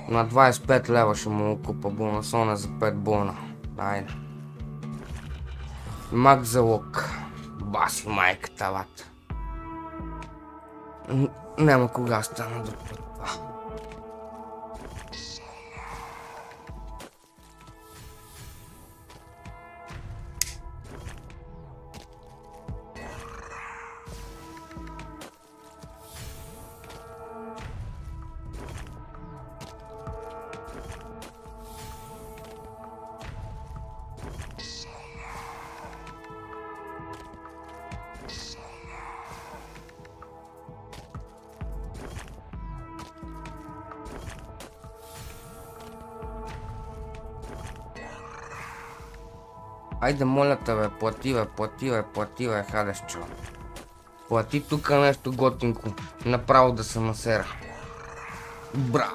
На 25 лева ще му купа бонасона за 5 бона. Айде. Мак за лук. Баси майката вата. Няма кога стана друг път. Айде, моля те, бе, плати, бе, хадешчо. Плати тука нещо готинко. Направо да се насера. Бра!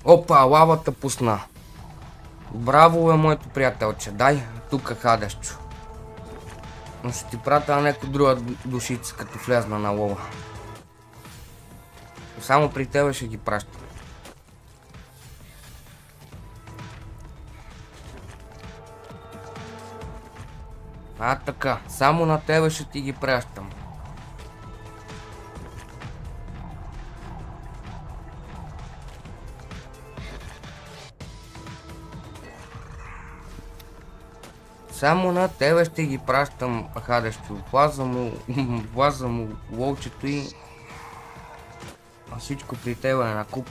Опа, лавата пусна. Браво, бе, моето приятелче. Дай, тука хадешчо. Но ще ти пратя някой друга душица, като влезна на лова. Само при тебе ще ги пращам. А, така. Само на тебе ще ти ги пращам. Само на тебе ще ги пращам, хадещо. Влаза му лолчето и... А всичко при тебе е на куп.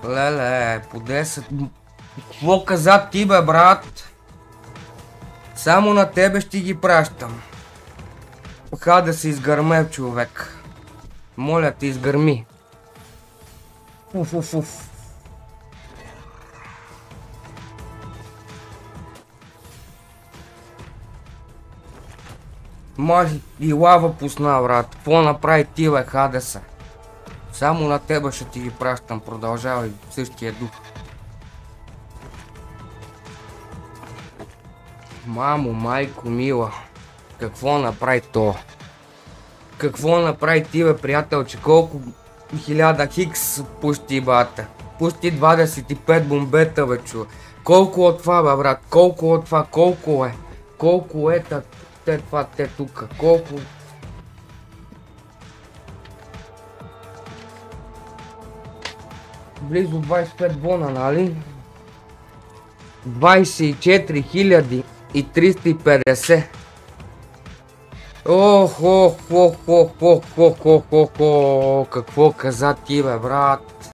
Леле, по 10... Какво каза ти, бе, брат? Само на тебе ще ги пращам. Да се изгърме, човек. Моля те, изгърми. Уф. Може и лава пусна, брат. Какво направи ти, бе, Хадеса? Само на тебе ще ти ги пращам. Продължавай в същия дух. Мамо, майко мила. Какво направи то? Какво направи ти, бе, приятелче? Колко 1000 хикс пусти, бата? Пусти 25 бомбета, бе, чу. Колко от това, бе, брат? Колко от това? Колко е? Колко е това, те тука? Колко? Близо 25 бона, нали? 24 350. Какво каза ти, бе, брат?